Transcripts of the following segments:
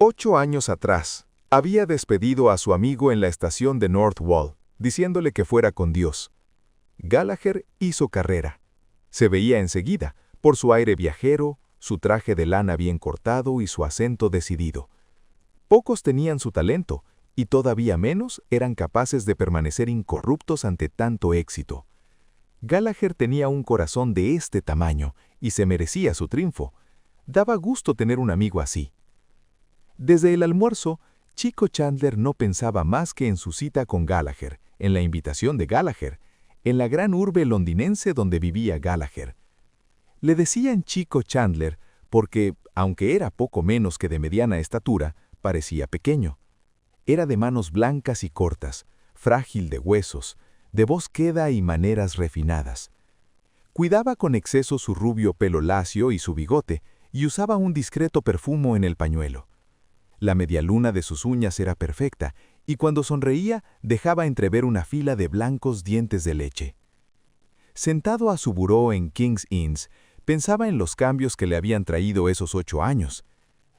8 años atrás, había despedido a su amigo en la estación de North Wall, diciéndole que fuera con Dios. Gallagher hizo carrera. Se veía enseguida, por su aire viajero, su traje de lana bien cortado y su acento decidido. Pocos tenían su talento, y todavía menos eran capaces de permanecer incorruptos ante tanto éxito. Gallagher tenía un corazón de este tamaño, y se merecía su triunfo. Daba gusto tener un amigo así. Desde el almuerzo, Chico Chandler no pensaba más que en su cita con Gallagher, en la invitación de Gallagher, en la gran urbe londinense donde vivía Gallagher. Le decían Chico Chandler porque, aunque era poco menos que de mediana estatura, parecía pequeño. Era de manos blancas y cortas, frágil de huesos, de voz queda y maneras refinadas. Cuidaba con exceso su rubio pelo lacio y su bigote, y usaba un discreto perfumo en el pañuelo. La medialuna de sus uñas era perfecta, y cuando sonreía dejaba entrever una fila de blancos dientes de leche. Sentado a su buró en King's Inns, pensaba en los cambios que le habían traído esos 8 años.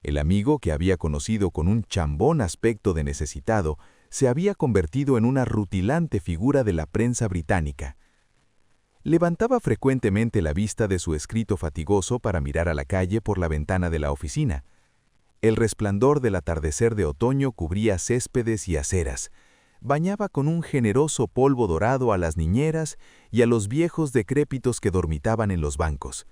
El amigo que había conocido con un chambón aspecto de necesitado, se había convertido en una rutilante figura de la prensa británica. Levantaba frecuentemente la vista de su escrito fatigoso para mirar a la calle por la ventana de la oficina. El resplandor del atardecer de otoño cubría céspedes y aceras, bañaba con un generoso polvo dorado a las niñeras y a los viejos decrépitos que dormitaban en los bancos.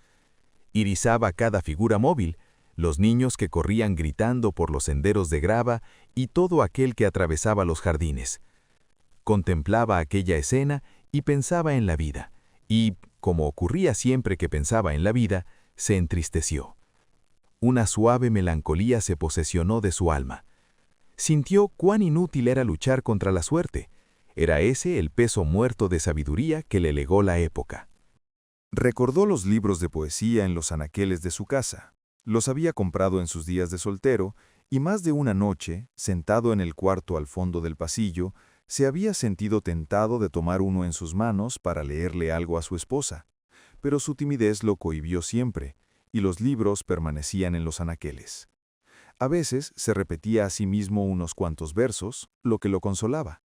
Irisaba cada figura móvil, los niños que corrían gritando por los senderos de grava y todo aquel que atravesaba los jardines. Contemplaba aquella escena y pensaba en la vida, y, como ocurría siempre que pensaba en la vida, se entristeció. Una suave melancolía se posesionó de su alma. Sintió cuán inútil era luchar contra la suerte. Era ese el peso muerto de sabiduría que le legó la época. Recordó los libros de poesía en los anaqueles de su casa. Los había comprado en sus días de soltero, y más de una noche, sentado en el cuarto al fondo del pasillo, se había sentido tentado de tomar uno en sus manos para leerle algo a su esposa. Pero su timidez lo cohibió siempre, y los libros permanecían en los anaqueles. A veces se repetía a sí mismo unos cuantos versos, lo que lo consolaba.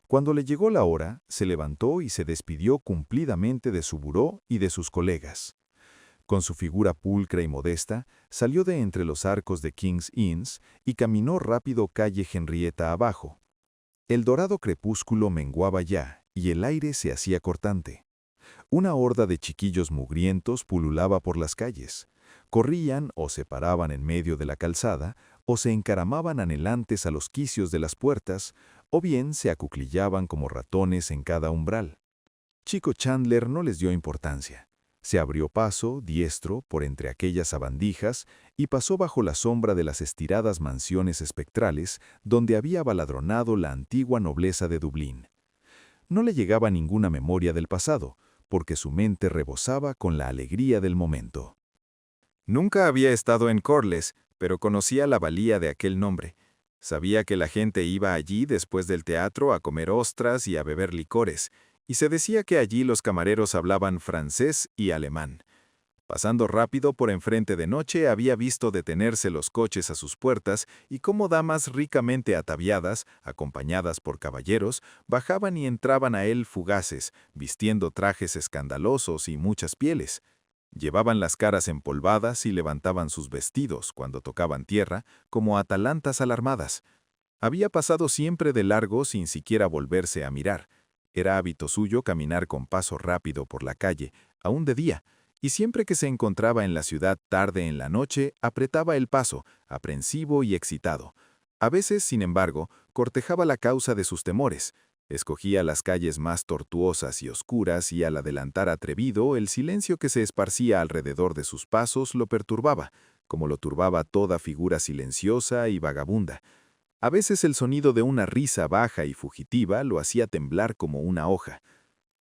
Cuando le llegó la hora, se levantó y se despidió cumplidamente de su buró y de sus colegas. Con su figura pulcra y modesta, salió de entre los arcos de King's Inns y caminó rápido calle Henrietta abajo. El dorado crepúsculo menguaba ya, y el aire se hacía cortante. Una horda de chiquillos mugrientos pululaba por las calles. Corrían o se paraban en medio de la calzada, o se encaramaban anhelantes a los quicios de las puertas, o bien se acuclillaban como ratones en cada umbral. Chico Chandler no les dio importancia. Se abrió paso, diestro, por entre aquellas sabandijas y pasó bajo la sombra de las estiradas mansiones espectrales donde había baladronado la antigua nobleza de Dublín. No le llegaba ninguna memoria del pasado, porque su mente rebosaba con la alegría del momento. Nunca había estado en Corles, pero conocía la valía de aquel nombre. Sabía que la gente iba allí después del teatro a comer ostras y a beber licores, y se decía que allí los camareros hablaban francés y alemán. Pasando rápido por enfrente de noche, había visto detenerse los coches a sus puertas y cómo damas ricamente ataviadas, acompañadas por caballeros, bajaban y entraban a él fugaces, vistiendo trajes escandalosos y muchas pieles. Llevaban las caras empolvadas y levantaban sus vestidos cuando tocaban tierra, como atalantas alarmadas. Había pasado siempre de largo sin siquiera volverse a mirar. Era hábito suyo caminar con paso rápido por la calle, aún de día, y siempre que se encontraba en la ciudad tarde en la noche, apretaba el paso, aprensivo y excitado. A veces, sin embargo, cortejaba la causa de sus temores. Escogía las calles más tortuosas y oscuras y al adelantar atrevido, el silencio que se esparcía alrededor de sus pasos lo perturbaba, como lo turbaba toda figura silenciosa y vagabunda. A veces el sonido de una risa baja y fugitiva lo hacía temblar como una hoja.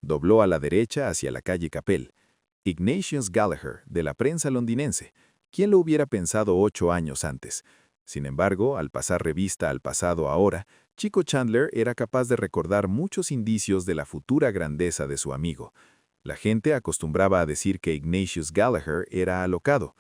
Dobló a la derecha hacia la calle Capel. Ignatius Gallagher, de la prensa londinense. ¿Quién lo hubiera pensado 8 años antes? Sin embargo, al pasar revista al pasado ahora, Chico Chandler era capaz de recordar muchos indicios de la futura grandeza de su amigo. La gente acostumbraba a decir que Ignatius Gallagher era alocado.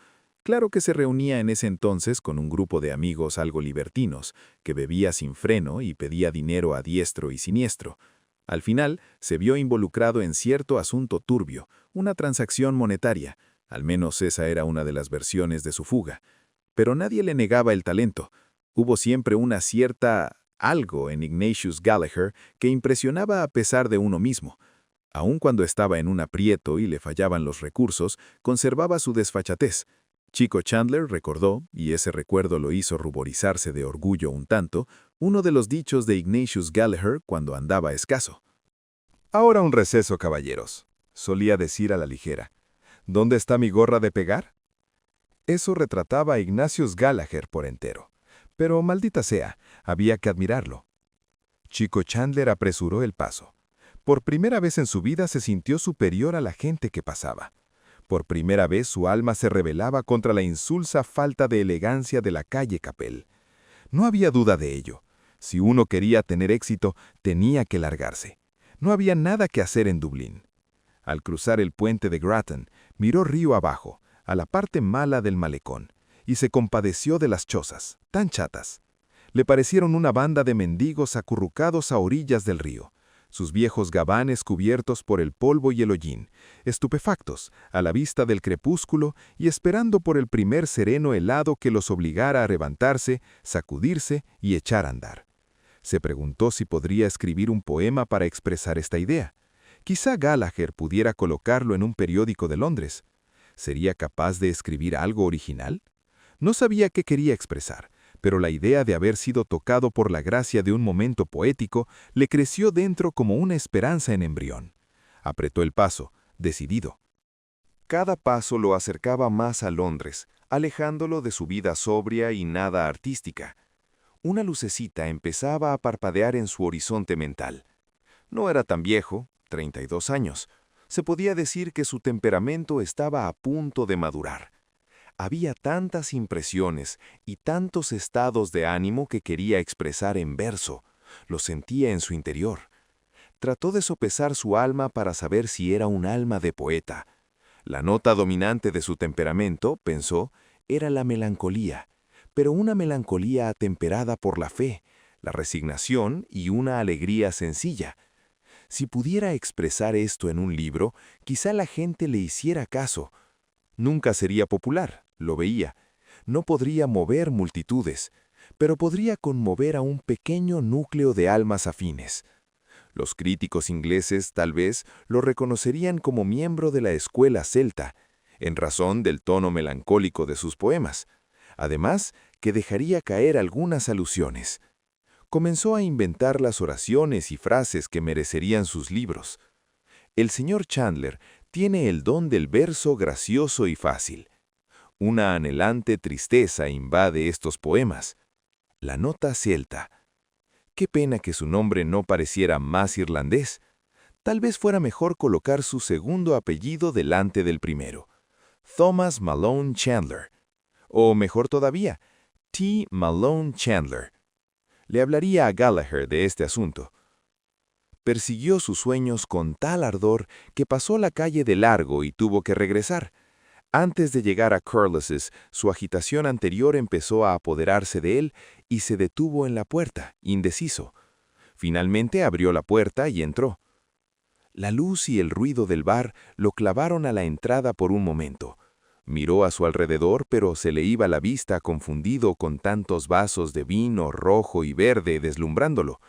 Claro que se reunía en ese entonces con un grupo de amigos algo libertinos, que bebía sin freno y pedía dinero a diestro y siniestro. Al final, se vio involucrado en cierto asunto turbio, una transacción monetaria. Al menos esa era una de las versiones de su fuga. Pero nadie le negaba el talento. Hubo siempre una cierta algo en Ignatius Gallagher que impresionaba a pesar de uno mismo. Aun cuando estaba en un aprieto y le fallaban los recursos, conservaba su desfachatez. Chico Chandler recordó, y ese recuerdo lo hizo ruborizarse de orgullo un tanto, uno de los dichos de Ignatius Gallagher cuando andaba escaso. Ahora un receso, caballeros, solía decir a la ligera. ¿Dónde está mi gorra de pegar? Eso retrataba a Ignatius Gallagher por entero. Pero maldita sea, había que admirarlo. Chico Chandler apresuró el paso. Por primera vez en su vida se sintió superior a la gente que pasaba. Por primera vez su alma se rebelaba contra la insulsa falta de elegancia de la calle Capel. No había duda de ello. Si uno quería tener éxito, tenía que largarse. No había nada que hacer en Dublín. Al cruzar el puente de Grattan, miró río abajo, a la parte mala del malecón, y se compadeció de las chozas, tan chatas. Le parecieron una banda de mendigos acurrucados a orillas del río, sus viejos gabanes cubiertos por el polvo y el hollín, estupefactos a la vista del crepúsculo y esperando por el primer sereno helado que los obligara a levantarse, sacudirse y echar a andar. Se preguntó si podría escribir un poema para expresar esta idea. Quizá Gallagher pudiera colocarlo en un periódico de Londres. ¿Sería capaz de escribir algo original? No sabía qué quería expresar, pero la idea de haber sido tocado por la gracia de un momento poético le creció dentro como una esperanza en embrión. Apretó el paso, decidido. Cada paso lo acercaba más a Londres, alejándolo de su vida sobria y nada artística. Una lucecita empezaba a parpadear en su horizonte mental. No era tan viejo, 32 años. Se podía decir que su temperamento estaba a punto de madurar. Había tantas impresiones y tantos estados de ánimo que quería expresar en verso. Lo sentía en su interior. Trató de sopesar su alma para saber si era un alma de poeta. La nota dominante de su temperamento, pensó, era la melancolía, pero una melancolía atemperada por la fe, la resignación y una alegría sencilla. Si pudiera expresar esto en un libro, quizá la gente le hiciera caso. Nunca sería popular, lo veía. No podría mover multitudes, pero podría conmover a un pequeño núcleo de almas afines. Los críticos ingleses, tal vez, lo reconocerían como miembro de la escuela celta, en razón del tono melancólico de sus poemas. Además, que dejaría caer algunas alusiones. Comenzó a inventar las oraciones y frases que merecerían sus libros. El señor Chandler tiene el don del verso gracioso y fácil. Una anhelante tristeza invade estos poemas. La nota celta. Qué pena que su nombre no pareciera más irlandés. Tal vez fuera mejor colocar su segundo apellido delante del primero. Thomas Malone Chandler. O mejor todavía, T. Malone Chandler. Le hablaría a Gallagher de este asunto. Persiguió sus sueños con tal ardor que pasó la calle de largo y tuvo que regresar. Antes de llegar a Corliss's, su agitación anterior empezó a apoderarse de él y se detuvo en la puerta, indeciso. Finalmente abrió la puerta y entró. La luz y el ruido del bar lo clavaron a la entrada por un momento. Miró a su alrededor, pero se le iba la vista confundido con tantos vasos de vino rojo y verde deslumbrándolo.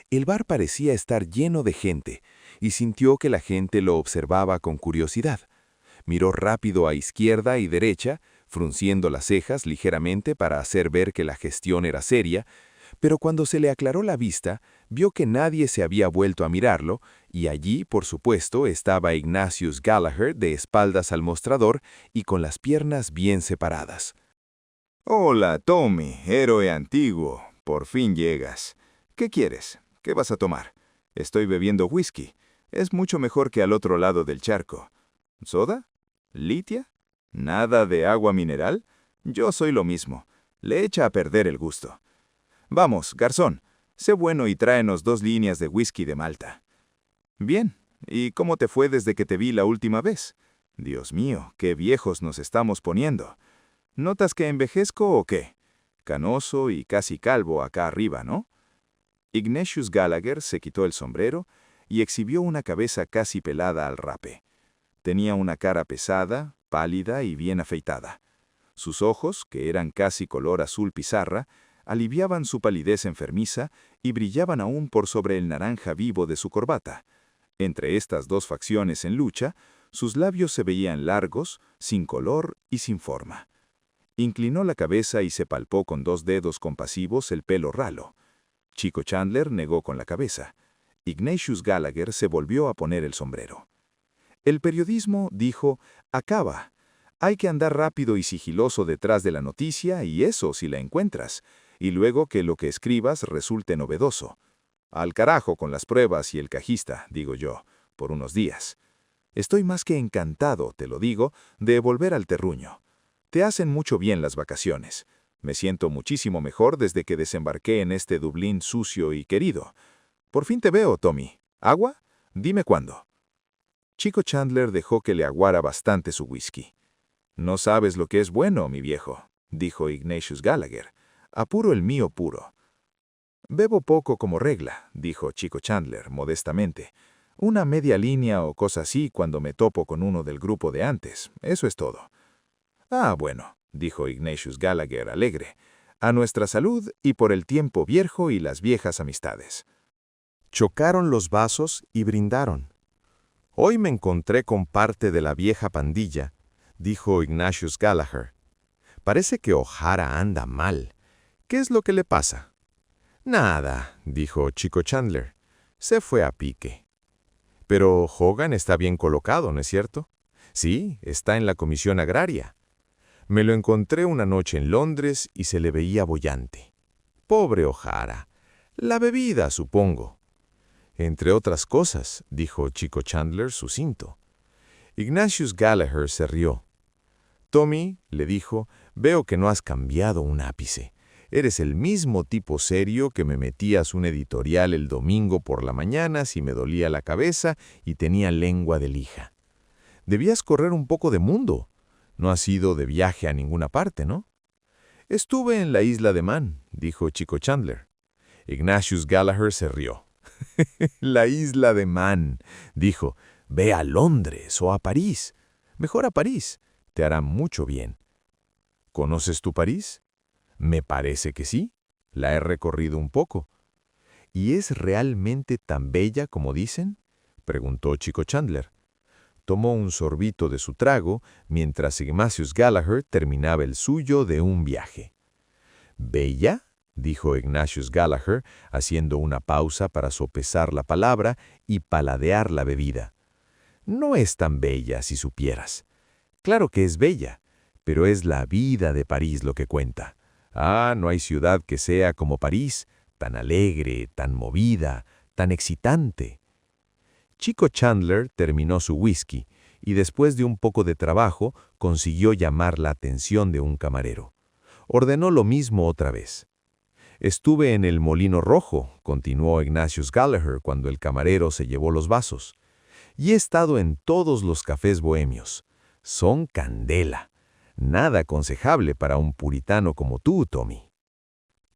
El bar parecía estar lleno de gente, y sintió que la gente lo observaba con curiosidad. Miró rápido a izquierda y derecha, frunciendo las cejas ligeramente para hacer ver que la gestión era seria, pero cuando se le aclaró la vista, vio que nadie se había vuelto a mirarlo, y allí, por supuesto, estaba Ignatius Gallagher de espaldas al mostrador y con las piernas bien separadas. Hola, Tommy, héroe antiguo. Por fin llegas. ¿Qué quieres? ¿Qué vas a tomar? Estoy bebiendo whisky. Es mucho mejor que al otro lado del charco. ¿Soda? ¿Litia? ¿Nada de agua mineral? Yo soy lo mismo. Le echa a perder el gusto. Vamos, garzón, sé bueno y tráenos 2 líneas de whisky de Malta. Bien, ¿y cómo te fue desde que te vi la última vez? Dios mío, qué viejos nos estamos poniendo. ¿Notas que envejezco o qué? Canoso y casi calvo acá arriba, ¿no? Ignatius Gallagher se quitó el sombrero y exhibió una cabeza casi pelada al rape. Tenía una cara pesada, pálida y bien afeitada. Sus ojos, que eran casi color azul pizarra, aliviaban su palidez enfermiza y brillaban aún por sobre el naranja vivo de su corbata. Entre estas dos facciones en lucha, sus labios se veían largos, sin color y sin forma. Inclinó la cabeza y se palpó con 2 dedos compasivos el pelo ralo. Chico Chandler negó con la cabeza. Ignatius Gallagher se volvió a poner el sombrero. El periodismo, dijo, acaba. Hay que andar rápido y sigiloso detrás de la noticia, y eso si la encuentras, y luego que lo que escribas resulte novedoso. Al carajo con las pruebas y el cajista, digo yo, por unos días. Estoy más que encantado, te lo digo, de volver al terruño. Te hacen mucho bien las vacaciones. Me siento muchísimo mejor desde que desembarqué en este Dublín sucio y querido. Por fin te veo, Tommy. ¿Agua? Dime cuándo. Chico Chandler dejó que le aguara bastante su whisky. No sabes lo que es bueno, mi viejo, dijo Ignatius Gallagher. Apuro el mío puro. Bebo poco como regla, dijo Chico Chandler, modestamente. Una media línea o cosa así cuando me topo con uno del grupo de antes. Eso es todo. Ah, bueno, dijo Ignatius Gallagher alegre. A nuestra salud y por el tiempo viejo y las viejas amistades. Chocaron los vasos y brindaron. Hoy me encontré con parte de la vieja pandilla, dijo Ignatius Gallagher. Parece que O'Hara anda mal. ¿Qué es lo que le pasa? Nada, dijo Chico Chandler. Se fue a pique. Pero Hogan está bien colocado, ¿no es cierto? Sí, está en la Comisión Agraria. Me lo encontré una noche en Londres y se le veía boyante. Pobre O'Hara. La bebida, supongo. Entre otras cosas, dijo Chico Chandler sucinto. Ignatius Gallagher se rió. Tommy, le dijo, veo que no has cambiado un ápice. Eres el mismo tipo serio que me metías un editorial el domingo por la mañana si me dolía la cabeza y tenía lengua de lija. Debías correr un poco de mundo. No has ido de viaje a ninguna parte, ¿no? Estuve en la isla de Man, dijo Chico Chandler. Ignatius Gallagher se rió. La isla de Man, dijo. Ve a Londres o a París. Mejor a París. Te hará mucho bien. ¿Conoces tú París? Me parece que sí. La he recorrido un poco. ¿Y es realmente tan bella como dicen? Preguntó Chico Chandler. Tomó un sorbito de su trago mientras Ignatius Gallagher terminaba el suyo de un viaje. ¿Bella? Dijo Ignatius Gallagher, haciendo una pausa para sopesar la palabra y paladear la bebida. No es tan bella si supieras. Claro que es bella, pero es la vida de París lo que cuenta. Ah, no hay ciudad que sea como París, tan alegre, tan movida, tan excitante. Chico Chandler terminó su whisky y después de un poco de trabajo consiguió llamar la atención de un camarero. Ordenó lo mismo otra vez. Estuve en el Molino Rojo, continuó Ignatius Gallagher cuando el camarero se llevó los vasos. Y he estado en todos los cafés bohemios. Son candela. Nada aconsejable para un puritano como tú, Tommy.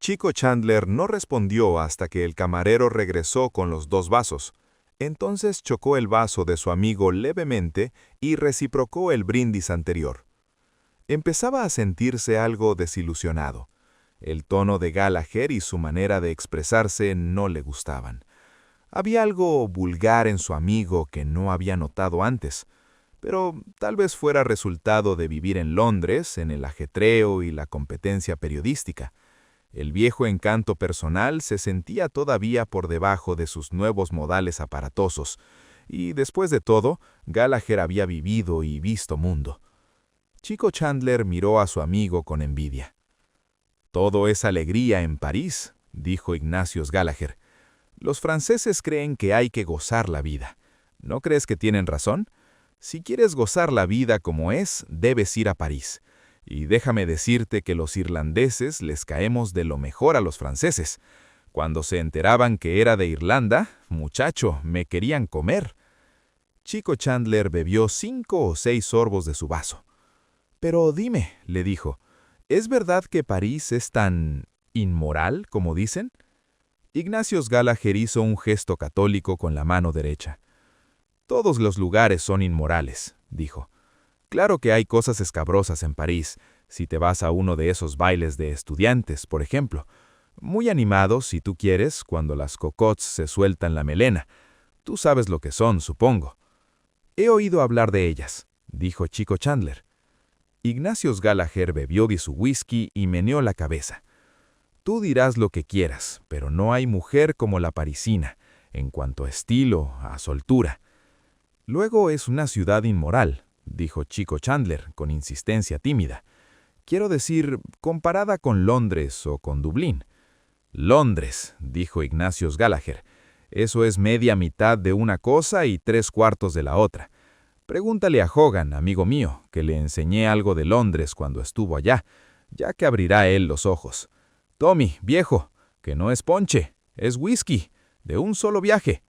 Chico Chandler no respondió hasta que el camarero regresó con los 2 vasos. Entonces chocó el vaso de su amigo levemente y reciprocó el brindis anterior. Empezaba a sentirse algo desilusionado. El tono de Gallagher y su manera de expresarse no le gustaban. Había algo vulgar en su amigo que no había notado antes, pero tal vez fuera resultado de vivir en Londres, en el ajetreo y la competencia periodística. El viejo encanto personal se sentía todavía por debajo de sus nuevos modales aparatosos, y después de todo, Gallagher había vivido y visto mundo. Chico Chandler miró a su amigo con envidia. «Todo es alegría en París», dijo Ignatius Gallagher. «Los franceses creen que hay que gozar la vida. ¿No crees que tienen razón? Si quieres gozar la vida como es, debes ir a París. Y déjame decirte que los irlandeses les caemos de lo mejor a los franceses. Cuando se enteraban que era de Irlanda, muchacho, me querían comer». Chico Chandler bebió 5 o 6 sorbos de su vaso. «Pero dime», le dijo, ¿Es verdad que París es tan inmoral como dicen? Ignatius Gallagher hizo un gesto católico con la mano derecha. Todos los lugares son inmorales, dijo. Claro que hay cosas escabrosas en París, si te vas a uno de esos bailes de estudiantes, por ejemplo. Muy animados, si tú quieres, cuando las cocottes se sueltan la melena. Tú sabes lo que son, supongo. He oído hablar de ellas, dijo Chico Chandler. Ignatius Gallagher bebió de su whisky y meneó la cabeza. Tú dirás lo que quieras, pero no hay mujer como la parisina, en cuanto a estilo, a soltura. Luego es una ciudad inmoral, dijo Chico Chandler, con insistencia tímida. Quiero decir, comparada con Londres o con Dublín. Londres, dijo Ignatius Gallagher. Eso es media mitad de una cosa y 3/4 de la otra. Pregúntale a Hogan, amigo mío, que le enseñé algo de Londres cuando estuvo allá, ya que abrirá él los ojos. Tommy, viejo, que no es ponche, es whisky, de un solo viaje.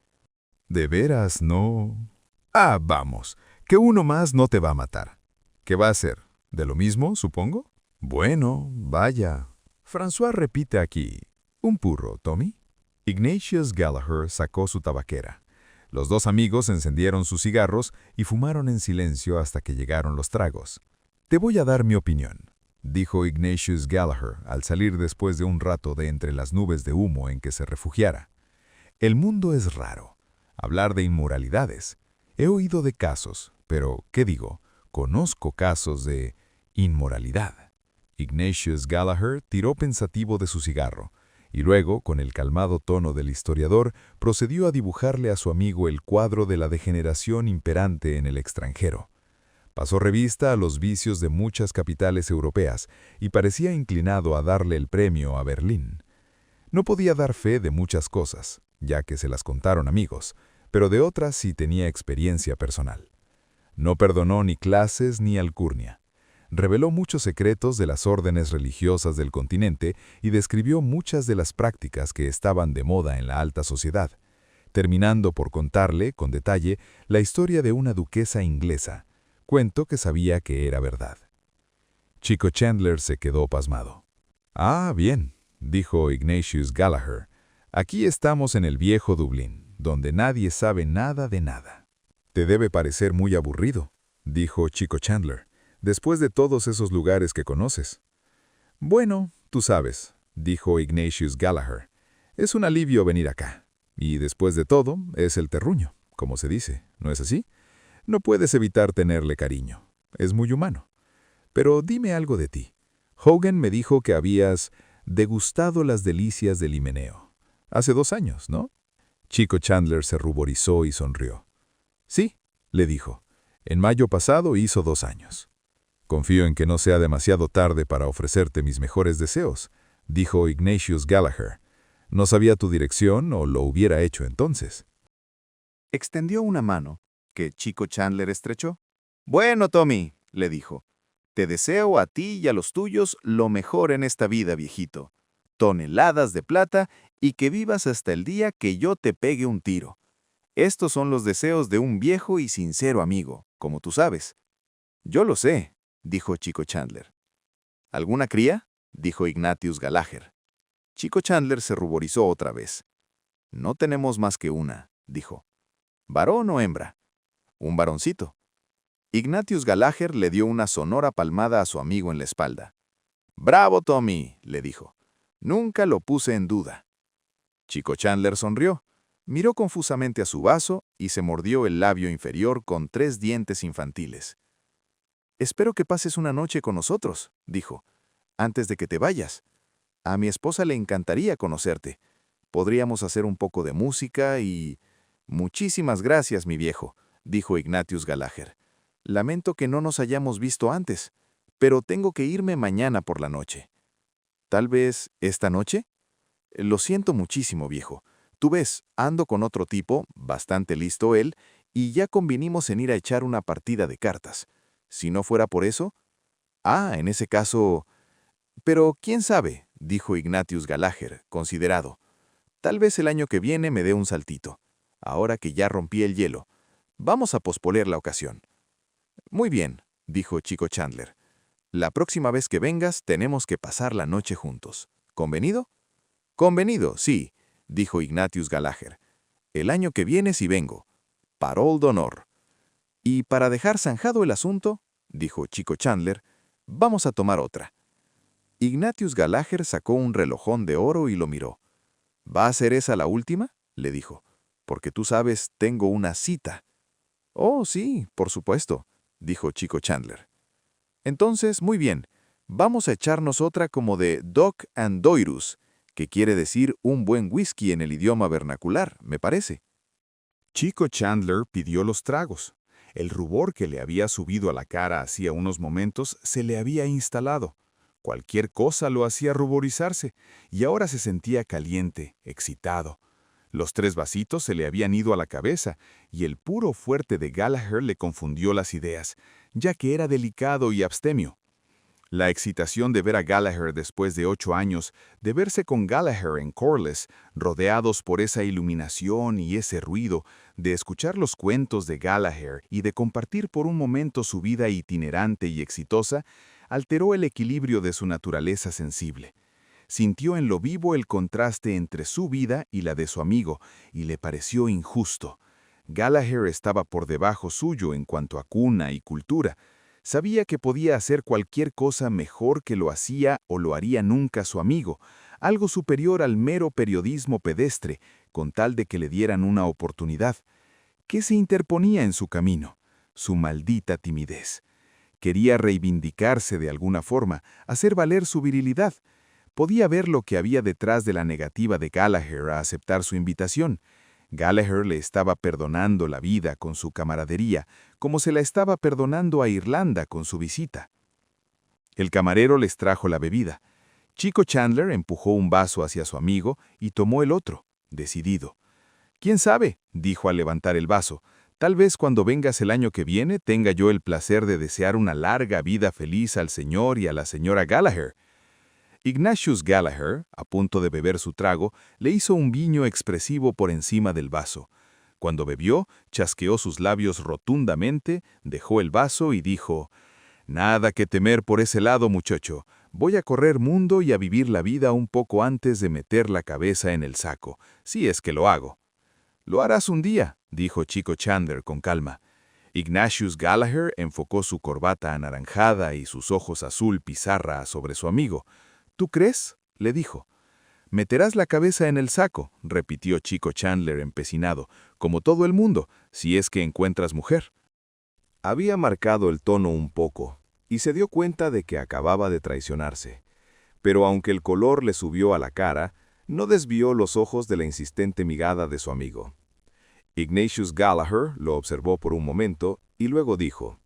¿De veras no? Ah, vamos, que uno más no te va a matar. ¿Qué va a hacer? ¿De lo mismo, supongo? Bueno, vaya. François repite aquí. ¿Un purro, Tommy? Ignatius Gallagher sacó su tabaquera. Los dos amigos encendieron sus cigarros y fumaron en silencio hasta que llegaron los tragos. Te voy a dar mi opinión, dijo Ignatius Gallagher al salir después de un rato de entre las nubes de humo en que se refugiara. El mundo es raro. Hablar de inmoralidades. He oído de casos, pero, ¿qué digo? Conozco casos de inmoralidad. Ignatius Gallagher tiró pensativo de su cigarro, y luego, con el calmado tono del historiador, procedió a dibujarle a su amigo el cuadro de la degeneración imperante en el extranjero. Pasó revista a los vicios de muchas capitales europeas y parecía inclinado a darle el premio a Berlín. No podía dar fe de muchas cosas, ya que se las contaron amigos, pero de otras sí tenía experiencia personal. No perdonó ni clases ni alcurnia. Reveló muchos secretos de las órdenes religiosas del continente y describió muchas de las prácticas que estaban de moda en la alta sociedad, terminando por contarle, con detalle, la historia de una duquesa inglesa, cuento que sabía que era verdad. Chico Chandler se quedó pasmado. «Ah, bien», dijo Ignatius Gallagher, «aquí estamos en el viejo Dublín, donde nadie sabe nada de nada». «Te debe parecer muy aburrido», dijo Chico Chandler, «después de todos esos lugares que conoces». «Bueno, tú sabes», dijo Ignatius Gallagher, «es un alivio venir acá. Y después de todo, es el terruño, como se dice, ¿no es así? No puedes evitar tenerle cariño. Es muy humano. Pero dime algo de ti. Hogan me dijo que habías degustado las delicias del Himeneo. Hace 2 años, ¿no?» Chico Chandler se ruborizó y sonrió. «Sí», le dijo. «En mayo pasado hizo 2 años». «Confío en que no sea demasiado tarde para ofrecerte mis mejores deseos», dijo Ignatius Gallagher. «No sabía tu dirección o lo hubiera hecho entonces». Extendió una mano, que Chico Chandler estrechó. «Bueno, Tommy», le dijo, «te deseo a ti y a los tuyos lo mejor en esta vida, viejito. Toneladas de plata y que vivas hasta el día que yo te pegue un tiro. Estos son los deseos de un viejo y sincero amigo, como tú sabes». «Yo lo sé», dijo Chico Chandler. «¿Alguna cría?», dijo Ignatius Gallagher. Chico Chandler se ruborizó otra vez. «No tenemos más que una», dijo. «¿Varón o hembra?» «Un varoncito». Ignatius Gallagher le dio una sonora palmada a su amigo en la espalda. «Bravo, Tommy», le dijo. «Nunca lo puse en duda». Chico Chandler sonrió, miró confusamente a su vaso y se mordió el labio inferior con 3 dientes infantiles. «Espero que pases una noche con nosotros», dijo, «antes de que te vayas. A mi esposa le encantaría conocerte. Podríamos hacer un poco de música y...» «Muchísimas gracias, mi viejo», dijo Ignatius Gallagher. «Lamento que no nos hayamos visto antes, pero tengo que irme mañana por la noche». «¿Tal vez esta noche?» «Lo siento muchísimo, viejo. Tú ves, ando con otro tipo, bastante listo él, y ya convinimos en ir a echar una partida de cartas. Si no fuera por eso...» «Ah, en ese caso...» «Pero quién sabe», dijo Ignatius Gallagher, considerado. «Tal vez el año que viene me dé un saltito. Ahora que ya rompí el hielo, vamos a posponer la ocasión». «Muy bien», dijo Chico Chandler. La próxima vez que vengas tenemos que pasar la noche juntos. ¿Convenido? Convenido, sí, dijo Ignatius Gallagher. El año que viene sí vengo. Parol d'honor. Y para dejar zanjado el asunto, dijo Chico Chandler, vamos a tomar otra. Ignatius Gallagher sacó un relojón de oro y lo miró. ¿Va a ser esa la última?, le dijo. Porque tú sabes, tengo una cita. Oh, sí, por supuesto, dijo Chico Chandler. Entonces, muy bien, vamos a echarnos otra como de Doc and Doirus, que quiere decir un buen whisky en el idioma vernacular, me parece. Chico Chandler pidió los tragos. El rubor que le había subido a la cara hacía unos momentos se le había instalado. Cualquier cosa lo hacía ruborizarse, y ahora se sentía caliente, excitado. Los 3 vasitos se le habían ido a la cabeza, y el puro fuerte de Gallagher le confundió las ideas, ya que era delicado y abstemio. La excitación de ver a Gallagher después de 8 años, de verse con Gallagher en Corliss, rodeados por esa iluminación y ese ruido, de escuchar los cuentos de Gallagher y de compartir por un momento su vida itinerante y exitosa, alteró el equilibrio de su naturaleza sensible. Sintió en lo vivo el contraste entre su vida y la de su amigo, y le pareció injusto. Gallagher estaba por debajo suyo en cuanto a cuna y cultura. Sabía que podía hacer cualquier cosa mejor que lo hacía o lo haría nunca su amigo, algo superior al mero periodismo pedestre, con tal de que le dieran una oportunidad. ¿Qué se interponía en su camino? Su maldita timidez. Quería reivindicarse de alguna forma, hacer valer su virilidad. Podía ver lo que había detrás de la negativa de Gallagher a aceptar su invitación. Gallagher le estaba perdonando la vida con su camaradería, como se la estaba perdonando a Irlanda con su visita. El camarero les trajo la bebida. Chico Chandler empujó un vaso hacia su amigo y tomó el otro, decidido. «¿Quién sabe?», dijo al levantar el vaso. «Tal vez cuando vengas el año que viene tenga yo el placer de desear una larga vida feliz al señor y a la señora Gallagher». Ignatius Gallagher, a punto de beber su trago, le hizo un guiño expresivo por encima del vaso. Cuando bebió, chasqueó sus labios rotundamente, dejó el vaso y dijo: «Nada que temer por ese lado, muchacho. Voy a correr mundo y a vivir la vida un poco antes de meter la cabeza en el saco, si es que lo hago». «Lo harás un día», dijo Chico Chandler con calma. Ignatius Gallagher enfocó su corbata anaranjada y sus ojos azul pizarra sobre su amigo. «¿Tú crees?», le dijo. «Meterás la cabeza en el saco», repitió Chico Chandler empecinado, «como todo el mundo, si es que encuentras mujer». Había marcado el tono un poco, y se dio cuenta de que acababa de traicionarse. Pero aunque el color le subió a la cara, no desvió los ojos de la insistente mirada de su amigo. Ignatius Gallagher lo observó por un momento y luego dijo: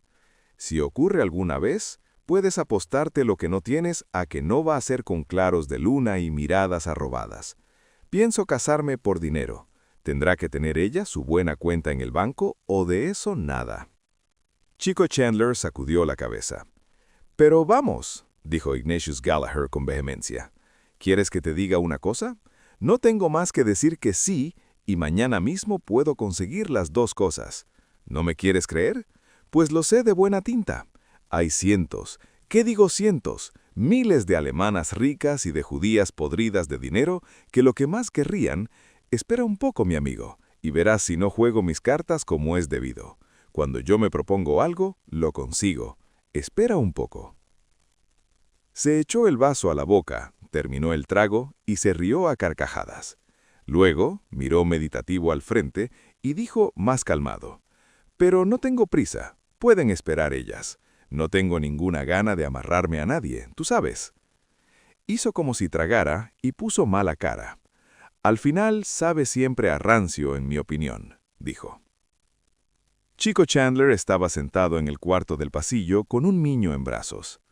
«Si ocurre alguna vez, puedes apostarte lo que no tienes a que no va a ser con claros de luna y miradas arrobadas. Pienso casarme por dinero. ¿Tendrá que tener ella su buena cuenta en el banco o de eso nada?». Chico Chandler sacudió la cabeza. «Pero vamos», dijo Ignatius Gallagher con vehemencia. «¿Quieres que te diga una cosa? No tengo más que decir que sí, y mañana mismo puedo conseguir las 2 cosas. ¿No me quieres creer? Pues lo sé de buena tinta. Hay cientos, ¿qué digo cientos? Miles de alemanas ricas y de judías podridas de dinero que lo que más querrían, espera un poco, mi amigo, y verás si no juego mis cartas como es debido. Cuando yo me propongo algo, lo consigo. Espera un poco». Se echó el vaso a la boca, terminó el trago y se rió a carcajadas. Luego miró meditativo al frente y dijo más calmado: «Pero no tengo prisa, pueden esperar ellas. No tengo ninguna gana de amarrarme a nadie, tú sabes». Hizo como si tragara y puso mala cara. «Al final sabe siempre a rancio, en mi opinión», dijo. Chico Chandler estaba sentado en el cuarto del pasillo con un niño en brazos.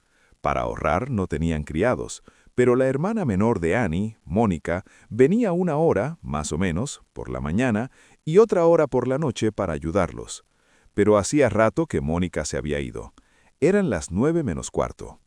Para ahorrar no tenían criados, pero la hermana menor de Annie, Mónica, venía 1 hora, más o menos, por la mañana y otra hora por la noche para ayudarlos. Pero hacía rato que Mónica se había ido. Eran las 9 menos cuarto.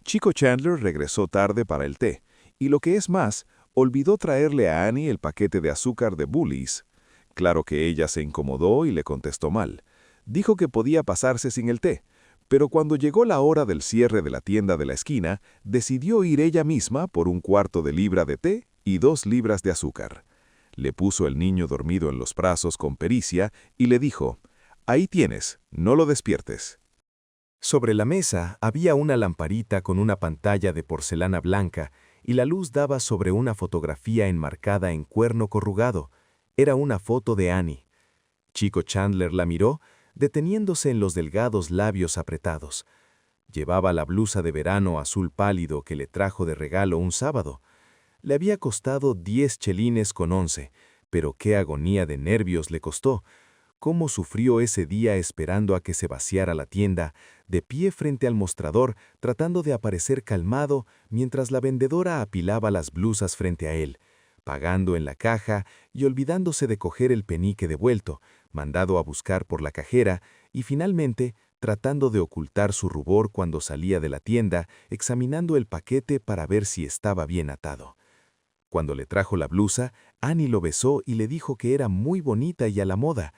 Chico Chandler regresó tarde para el té, y lo que es más, olvidó traerle a Annie el paquete de azúcar de Bullies. Claro que ella se incomodó y le contestó mal. Dijo que podía pasarse sin el té, Pero cuando llegó la hora del cierre de la tienda de la esquina, decidió ir ella misma por un cuarto de libra de té y 2 libras de azúcar. Le puso el niño dormido en los brazos con pericia y le dijo, «Ahí tienes, no lo despiertes». Sobre la mesa había una lamparita con una pantalla de porcelana blanca y la luz daba sobre una fotografía enmarcada en cuerno corrugado. Era una foto de Annie. Chico Chandler la miró, deteniéndose en los delgados labios apretados. Llevaba la blusa de verano azul pálido que le trajo de regalo un sábado. Le había costado 10 chelines con 11, pero qué agonía de nervios le costó. Cómo sufrió ese día esperando a que se vaciara la tienda, de pie frente al mostrador, tratando de aparecer calmado mientras la vendedora apilaba las blusas frente a él, pagando en la caja y olvidándose de coger el penique devuelto, mandado a buscar por la cajera, y finalmente tratando de ocultar su rubor cuando salía de la tienda, examinando el paquete para ver si estaba bien atado. Cuando le trajo la blusa, Annie lo besó y le dijo que era muy bonita y a la moda,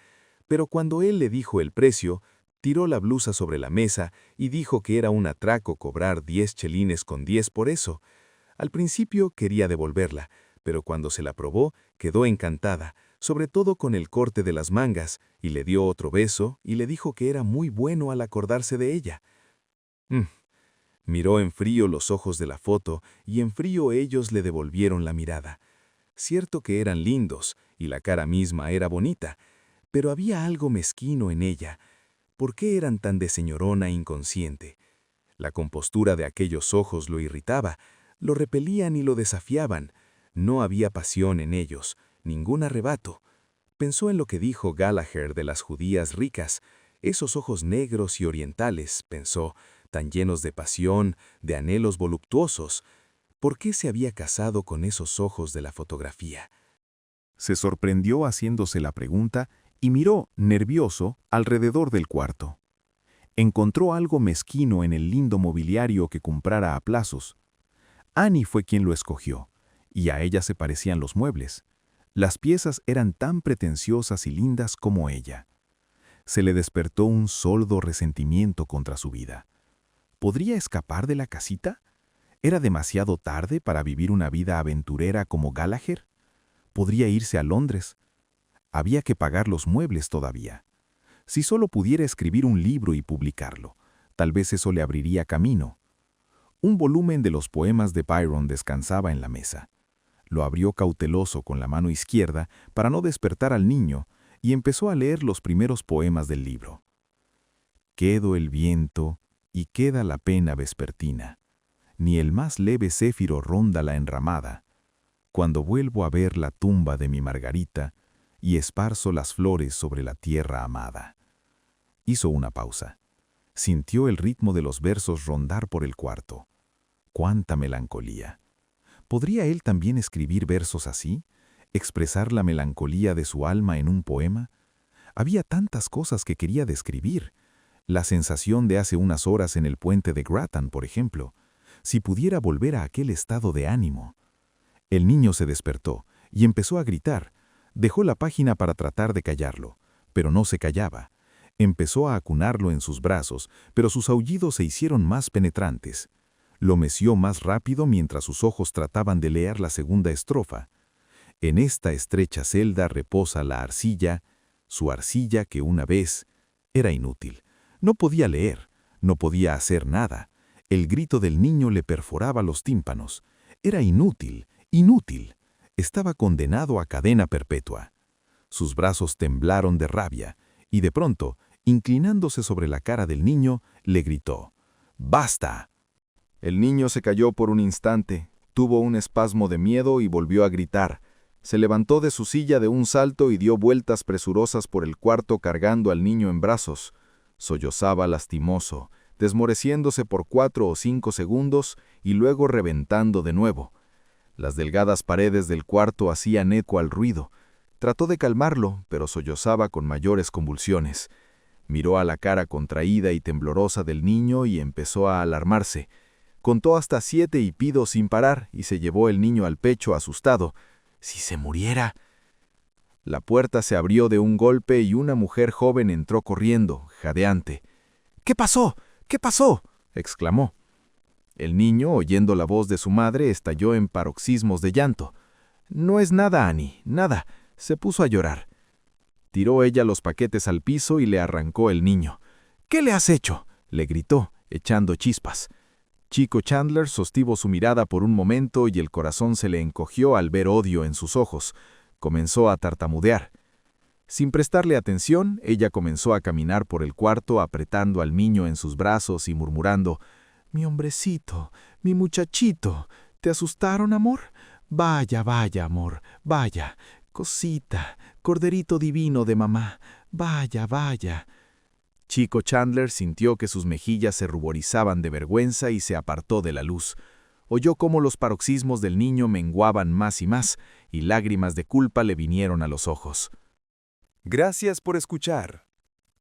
pero cuando él le dijo el precio, tiró la blusa sobre la mesa y dijo que era un atraco cobrar 10 chelines con 10 por eso. Al principio quería devolverla, pero cuando se la probó, quedó encantada, sobre todo con el corte de las mangas, y le dio otro beso y le dijo que era muy bueno al acordarse de ella. Miró en frío los ojos de la foto y en frío ellos le devolvieron la mirada. Cierto que eran lindos y la cara misma era bonita, pero había algo mezquino en ella. ¿Por qué eran tan de señorona inconsciente? La compostura de aquellos ojos lo irritaba, lo repelían y lo desafiaban. No había pasión en ellos, ningún arrebato. Pensó en lo que dijo Gallagher de las judías ricas. Esos ojos negros y orientales, pensó, tan llenos de pasión, de anhelos voluptuosos. ¿Por qué se había casado con esos ojos de la fotografía? Se sorprendió haciéndose la pregunta y miró, nervioso, alrededor del cuarto. Encontró algo mezquino en el lindo mobiliario que comprara a plazos. Annie fue quien lo escogió, y a ella se parecían los muebles. Las piezas eran tan pretenciosas y lindas como ella. Se le despertó un sordo resentimiento contra su vida. ¿Podría escapar de la casita? ¿Era demasiado tarde para vivir una vida aventurera como Gallagher? ¿Podría irse a Londres? Había que pagar los muebles todavía. Si solo pudiera escribir un libro y publicarlo, tal vez eso le abriría camino. Un volumen de los poemas de Byron descansaba en la mesa. Lo abrió cauteloso con la mano izquierda para no despertar al niño y empezó a leer los primeros poemas del libro. Quedo el viento y queda la pena vespertina. Ni el más leve céfiro ronda la enramada. Cuando vuelvo a ver la tumba de mi Margarita y esparzo las flores sobre la tierra amada. Hizo una pausa. Sintió el ritmo de los versos rondar por el cuarto. ¡Cuánta melancolía! ¿Podría él también escribir versos así? ¿Expresar la melancolía de su alma en un poema? Había tantas cosas que quería describir. La sensación de hace unas horas en el puente de Grattan, por ejemplo. Si pudiera volver a aquel estado de ánimo. El niño se despertó y empezó a gritar. Dejó la página para tratar de callarlo, pero no se callaba. Empezó a acunarlo en sus brazos, pero sus aullidos se hicieron más penetrantes. Lo meció más rápido mientras sus ojos trataban de leer la segunda estrofa. En esta estrecha celda reposa la arcilla, su arcilla que una vez era inútil. No podía leer, no podía hacer nada. El grito del niño le perforaba los tímpanos. Era inútil, inútil. Estaba condenado a cadena perpetua. Sus brazos temblaron de rabia, y de pronto, inclinándose sobre la cara del niño, le gritó, «¡Basta!». El niño se cayó por un instante, tuvo un espasmo de miedo y volvió a gritar. Se levantó de su silla de un salto y dio vueltas presurosas por el cuarto cargando al niño en brazos. Sollozaba lastimoso, desmoreciéndose por 4 o 5 segundos y luego reventando de nuevo. Las delgadas paredes del cuarto hacían eco al ruido. Trató de calmarlo, pero sollozaba con mayores convulsiones. Miró a la cara contraída y temblorosa del niño y empezó a alarmarse. Contó hasta 7 y pido sin parar y se llevó el niño al pecho asustado. «¡Si se muriera!». La puerta se abrió de un golpe y una mujer joven entró corriendo, jadeante. «¿Qué pasó? ¿Qué pasó?, exclamó. El niño, oyendo la voz de su madre, estalló en paroxismos de llanto. «No es nada, Annie, nada». Se puso a llorar. Tiró ella los paquetes al piso y le arrancó el niño. «¿Qué le has hecho?», le gritó, echando chispas. Chico Chandler sostuvo su mirada por un momento y el corazón se le encogió al ver odio en sus ojos. Comenzó a tartamudear. Sin prestarle atención, ella comenzó a caminar por el cuarto apretando al niño en sus brazos y murmurando: «Mi hombrecito, mi muchachito, ¿te asustaron, amor? Vaya, vaya, amor, vaya. Cosita, corderito divino de mamá, vaya, vaya». Chico Chandler sintió que sus mejillas se ruborizaban de vergüenza y se apartó de la luz. Oyó cómo los paroxismos del niño menguaban más y más, y lágrimas de culpa le vinieron a los ojos. Gracias por escuchar.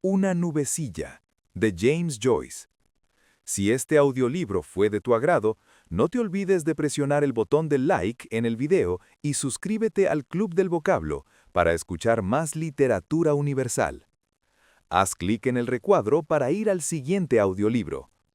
Una nubecilla, de James Joyce. Si este audiolibro fue de tu agrado, no te olvides de presionar el botón de like en el video y suscríbete al Club del Vocablo para escuchar más literatura universal. Haz clic en el recuadro para ir al siguiente audiolibro.